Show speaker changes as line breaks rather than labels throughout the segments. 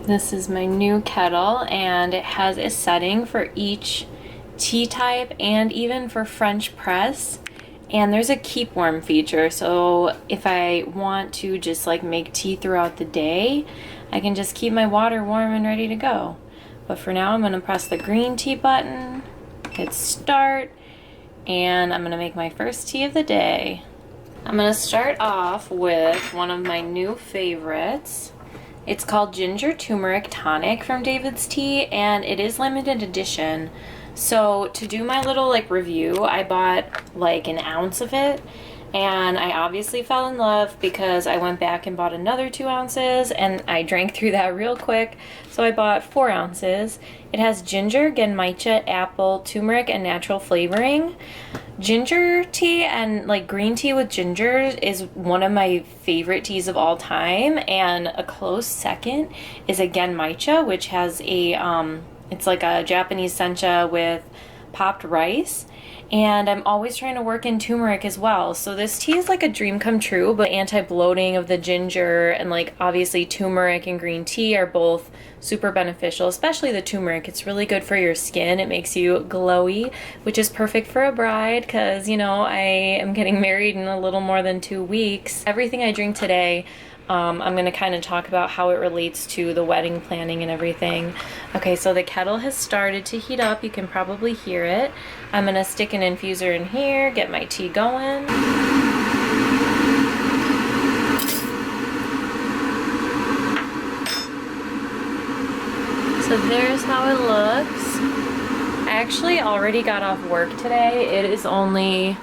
This is my new kettle, and it has a setting for each tea type and even for French press. And there's a keep warm feature, so if I want to just like make tea throughout the day, I can just keep my water warm and ready to go. But for now, I'm gonna press the green tea button, hit start, and I'm gonna make my first tea of the day. I'm gonna start off with one of my new favorites. It's called Ginger Turmeric Tonic from DaVidStea, and it is limited edition. So to do my little like review, I bought like an ounce of it, and I obviously fell in love because I went back and bought another 2 ounces, and I drank through that real quick. So I bought 4 ounces. It has ginger, matcha, apple, turmeric, and natural flavoring. Ginger tea and like green tea with ginger is one of my favorite teas of all time, and a close second is again matcha, which has a it's like a Japanese sencha with popped rice, and I'm always trying to work in turmeric as well. So this tea is like a dream come true, but anti-bloating of the ginger and like obviously turmeric and green tea are both super beneficial, especially the turmeric. It's really good for your skin. It makes you glowy, which is perfect for a bride because, you know, I am getting married in a little more than 2 weeks. Everything I drink today, I'm going to kind of talk about how it relates to the wedding planning and everything. Okay, so the kettle has started to heat up. You can probably hear it. I'm going to stick an infuser in here, get my tea going. So there's how it looks. I actually already got off work today. It is only,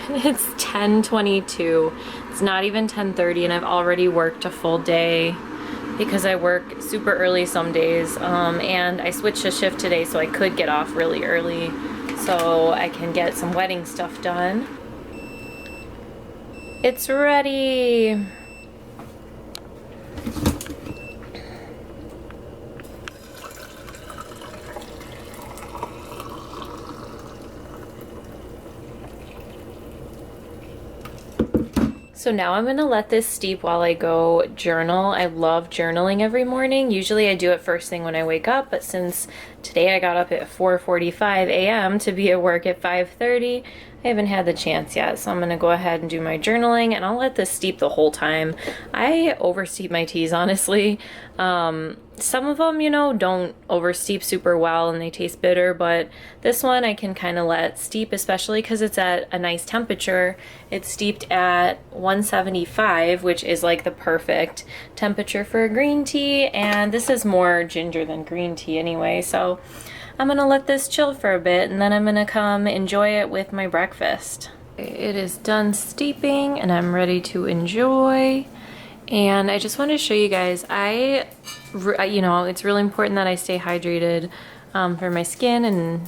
it's 10:22. It's not even 10:30, and I've already worked a full day because I work super early some days, and I switched a shift today so I could get off really early so I can get some wedding stuff done. It's ready. So now I'm gonna let this steep while I go journal. I love journaling every morning. Usually I do it first thing when I wake up, but since today I got up at 4:45 a.m. to be at work at 5:30, I haven't had the chance yet. So I'm gonna go ahead and do my journaling, and I'll let this steep the whole time. I oversteep my teas, honestly. Some of them, you know, don't oversteep super well and they taste bitter, but this one I can kind of let steep, especially because it's at a nice temperature. It's steeped at 175, which is like the perfect temperature for a green tea, and this is more ginger than green tea anyway, so I'm gonna let this chill for a bit, and then I'm gonna come enjoy it with my breakfast. It is done steeping and I'm ready to enjoy. And I just want to show you guys, you know, it's really important that I stay hydrated for my skin and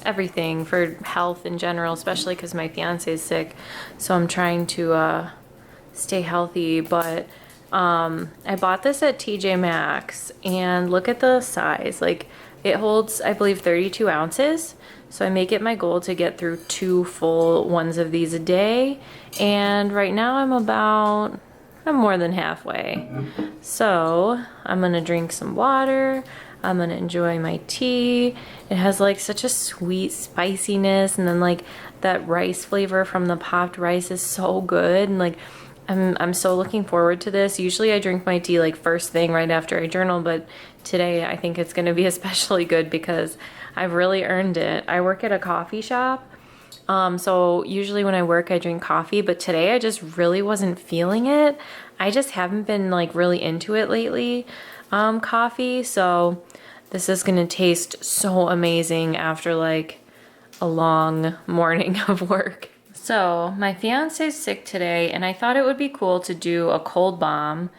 everything, for health in general, especially because my fiance is sick. So I'm trying to stay healthy. But I bought this at TJ Maxx, and look at the size. Like, it holds, I believe, 32 ounces. So I make it my goal to get through 2 full ones of these a day. And right now I'm more than halfway. So I'm gonna drink some water. I'm gonna enjoy my tea. It has like such a sweet spiciness, and then like that rice flavor from the popped rice is so good. And like I'm so looking forward to this. Usually I drink my tea like first thing right after I journal, but today I think it's gonna be especially good because I've really earned it. I work at a coffee shop. So usually when I work, I drink coffee, but today I just really wasn't feeling it. I just haven't been like really into it lately, coffee. So this is gonna taste so amazing after like a long morning of work. So my fiance's sick today, and I thought it would be cool to do a cold bomb.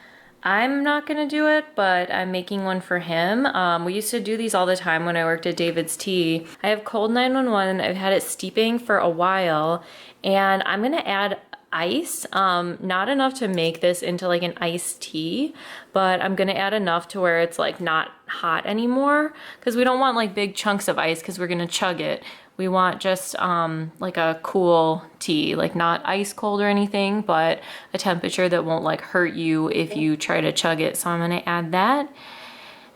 I'm not gonna do it, but I'm making one for him. We used to do these all the time when I worked at DaVidStea. I have cold 911. I've had it steeping for a while, and I'm gonna add ice. Not enough to make this into like an iced tea, but I'm gonna add enough to where it's like not hot anymore, because we don't want like big chunks of ice because we're gonna chug it. We want just like a cool tea, like not ice cold or anything, but a temperature that won't like hurt you if you try to chug it. So I'm gonna add that.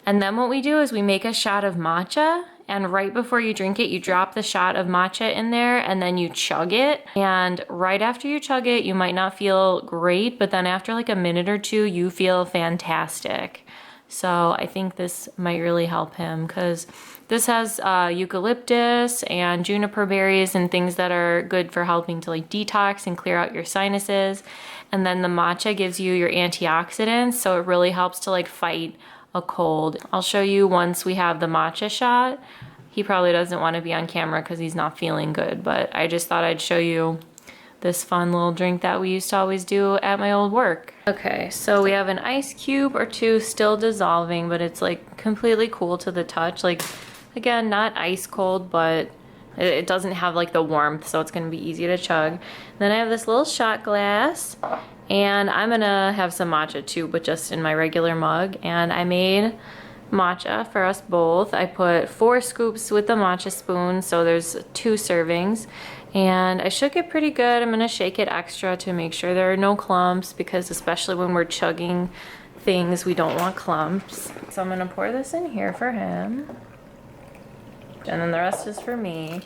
And then what we do is we make a shot of matcha, and right before you drink it, you drop the shot of matcha in there and then you chug it. And right after you chug it, you might not feel great, but then after like a minute or two, you feel fantastic. So I think this might really help him because this has eucalyptus and juniper berries and things that are good for helping to like detox and clear out your sinuses. And then the matcha gives you your antioxidants, so it really helps to like fight a cold. I'll show you once we have the matcha shot. He probably doesn't want to be on camera because he's not feeling good, but I just thought I'd show you this fun little drink that we used to always do at my old work. Okay, so we have an ice cube or two still dissolving, but it's like completely cool to the touch. Like, again, not ice cold, but it doesn't have like the warmth, so it's gonna be easy to chug. Then I have this little shot glass, and I'm gonna have some matcha too, but just in my regular mug. And I made matcha for us both. I put 4 scoops with the matcha spoon, so there's 2 servings. And I shook it pretty good. I'm gonna shake it extra to make sure there are no clumps, because especially when we're chugging things, we don't want clumps. So I'm gonna pour this in here for him. And then the rest is for me.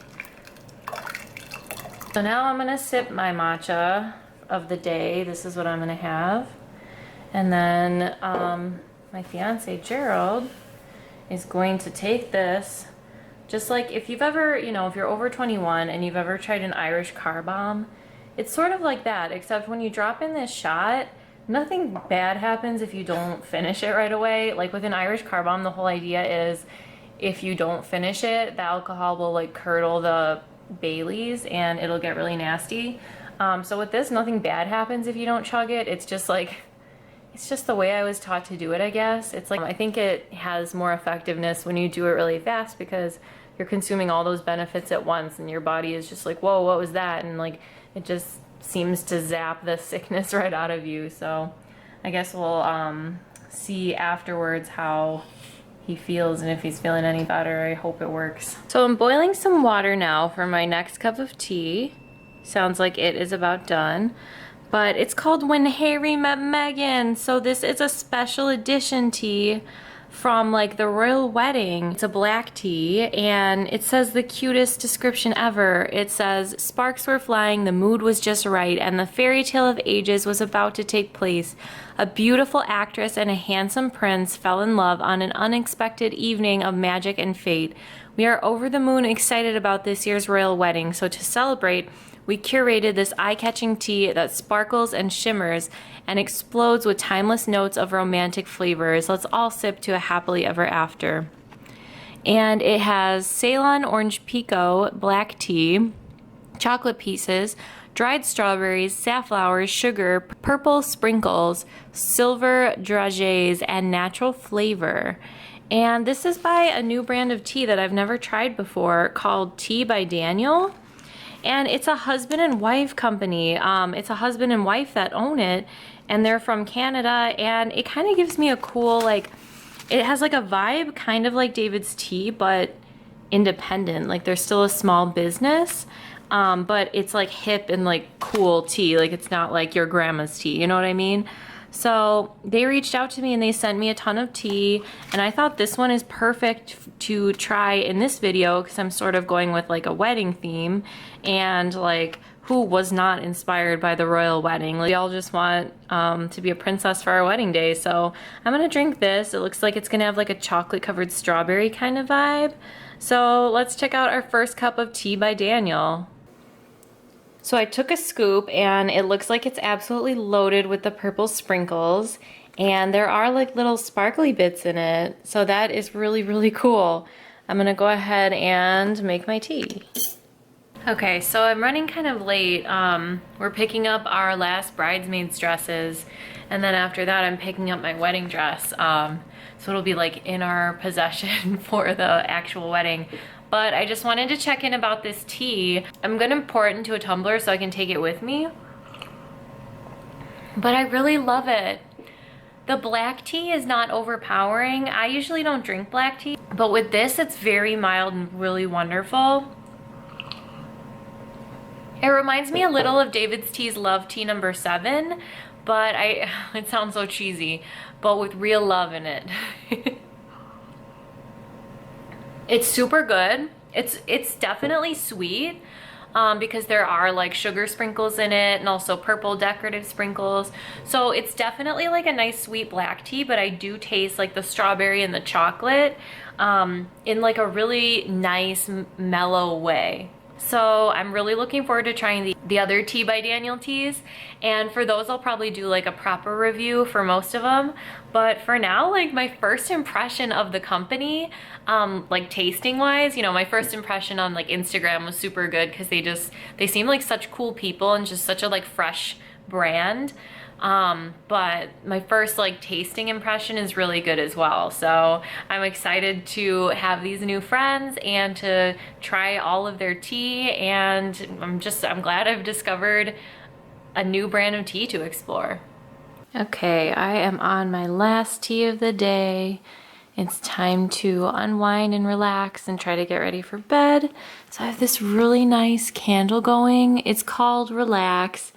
So now I'm gonna sip my matcha of the day. This is what I'm gonna have. And then my fiance Gerald is going to take this. Just like if you've ever, you know, if you're over 21 and you've ever tried an Irish car bomb, it's sort of like that, except when you drop in this shot, nothing bad happens if you don't finish it right away. Like with an Irish car bomb, the whole idea is if you don't finish it, the alcohol will like curdle the Baileys and it'll get really nasty. So with this, nothing bad happens if you don't chug it. It's just like, it's just the way I was taught to do it, I guess. It's like, I think it has more effectiveness when you do it really fast because you're consuming all those benefits at once and your body is just like, whoa, what was that? And like, it just seems to zap the sickness right out of you. So I guess we'll see afterwards how he feels and if he's feeling any better. I hope it works. So I'm boiling some water now for my next cup of tea. Sounds like it is about done. But it's called When Harry Met Meghan. So this is a special edition tea from like the royal wedding. It's a black tea and it says the cutest description ever. It says, sparks were flying, the mood was just right, and the fairy tale of ages was about to take place. A beautiful actress and a handsome prince fell in love on an unexpected evening of magic and fate. We are over the moon excited about this year's royal wedding, so to celebrate, we curated this eye-catching tea that sparkles and shimmers and explodes with timeless notes of romantic flavors. Let's all sip to a happily ever after. And it has Ceylon orange pekoe black tea, chocolate pieces, dried strawberries, safflowers, sugar, purple sprinkles, silver dragées, and natural flavor. And this is by a new brand of tea that I've never tried before called Tea by Daniel. And it's a husband and wife company. It's a husband and wife that own it, and they're from Canada, and it kind of gives me a cool, like, it has like a vibe kind of like DaVIDStea, but independent. Like they're still a small business, but it's like hip and like cool tea. Like it's not like your grandma's tea, you know what I mean? So they reached out to me and they sent me a ton of tea, and I thought this one is perfect to try in this video because I'm sort of going with like a wedding theme, and like who was not inspired by the royal wedding? Like, we all just want to be a princess for our wedding day. So I'm gonna drink this. It looks like it's gonna have like a chocolate covered strawberry kind of vibe. So let's check out our first cup of Tea by Daniel. So I took a scoop and it looks like it's absolutely loaded with the purple sprinkles, and there are like little sparkly bits in it. So that is really, really cool. I'm gonna go ahead and make my tea. Okay, so I'm running kind of late. We're picking up our last bridesmaids dresses, and then after that I'm picking up my wedding dress. So it'll be like in our possession for the actual wedding. But I just wanted to check in about this tea. I'm gonna pour it into a tumbler so I can take it with me. But I really love it. The black tea is not overpowering. I usually don't drink black tea, but with this it's very mild and really wonderful. It reminds me a little of DaVIDStea's Love Tea number 7, but it sounds so cheesy, but with real love in it. It's super good. It's definitely sweet. Because there are like sugar sprinkles in it and also purple decorative sprinkles. So it's definitely like a nice sweet black tea, but I do taste like the strawberry and the chocolate in like a really nice mellow way. So I'm really looking forward to trying the other Tea by Daniel teas. And for those, I'll probably do like a proper review for most of them. But for now, like my first impression of the company, like tasting wise, you know, my first impression on like Instagram was super good because they seem like such cool people and just such a like fresh brand. But my first like tasting impression is really good as well. So I'm excited to have these new friends and to try all of their tea, and I'm glad I've discovered a new brand of tea to explore. Okay, I am on my last tea of the day. It's time to unwind and relax and try to get ready for bed. So I have this really nice candle going. It's called Relax.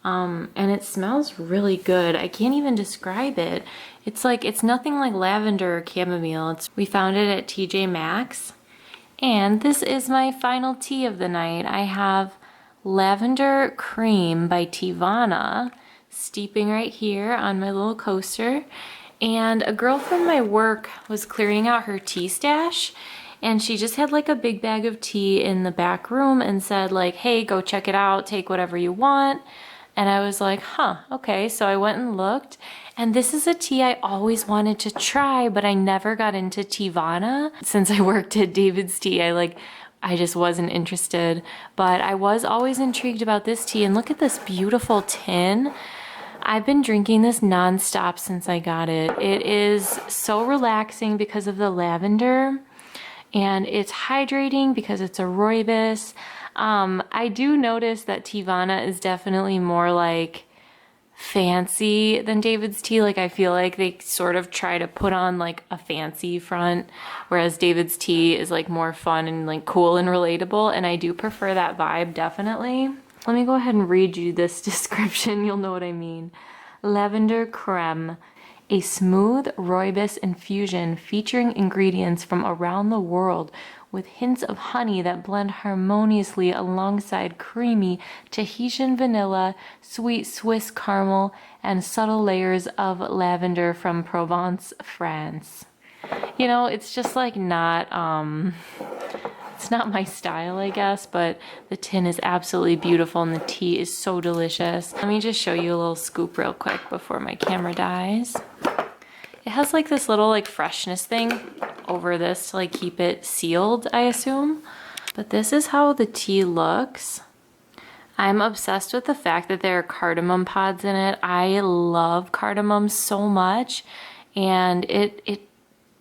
And it smells really good. I can't even describe it. It's nothing like lavender or chamomile. We found it at TJ Maxx. And this is my final tea of the night. I have Lavender Cream by Teavana steeping right here on my little coaster. And a girl from my work was clearing out her tea stash, and she just had like a big bag of tea in the back room and said like, hey, go check it out, take whatever you want. And I was like, huh, okay. So I went and looked, and this is a tea I always wanted to try, but I never got into Teavana. Since I worked at DaVIDStea, I just wasn't interested. But I was always intrigued about this tea, and look at this beautiful tin. I've been drinking this nonstop since I got it. It is so relaxing because of the lavender, and it's hydrating because it's a rooibos. I do notice that Teavana is definitely more like fancy than DaVIDStea. Like I feel like they sort of try to put on like a fancy front, whereas DaVIDStea is like more fun and like cool and relatable, and I do prefer that vibe definitely. Let me go ahead and read you this description. You'll know what I mean. Lavender creme, a smooth rooibos infusion featuring ingredients from around the world with hints of honey that blend harmoniously alongside creamy Tahitian vanilla, sweet Swiss caramel, and subtle layers of lavender from Provence, France. You know, it's just like not, it's not my style, I guess, but the tin is absolutely beautiful and the tea is so delicious. Let me just show you a little scoop real quick before my camera dies. It has like this little like freshness thing over this to like keep it sealed, I assume. But this is how the tea looks. I'm obsessed with the fact that there are cardamom pods in it. I love cardamom so much, and it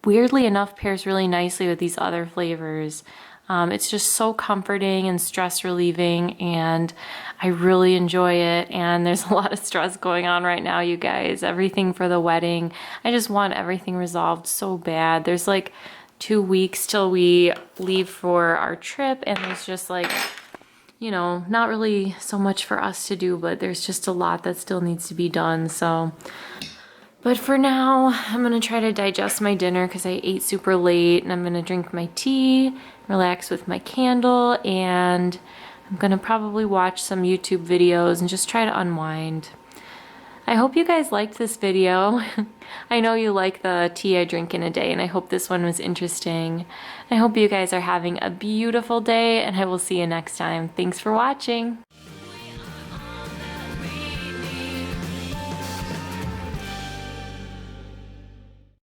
weirdly enough pairs really nicely with these other flavors. It's just so comforting and stress relieving, and I really enjoy it. And there's a lot of stress going on right now, you guys. Everything for the wedding. I just want everything resolved so bad. There's like 2 weeks till we leave for our trip, and there's just like, you know, not really so much for us to do, but there's just a lot that still needs to be done. So, but for now, I'm gonna try to digest my dinner because I ate super late, and I'm gonna drink my tea, relax with my candle, and I'm gonna probably watch some YouTube videos and just try to unwind. I hope you guys liked this video. I know you like the tea I drink in a day, and I hope this one was interesting. I hope you guys are having a beautiful day, and I will see you next time. Thanks for watching.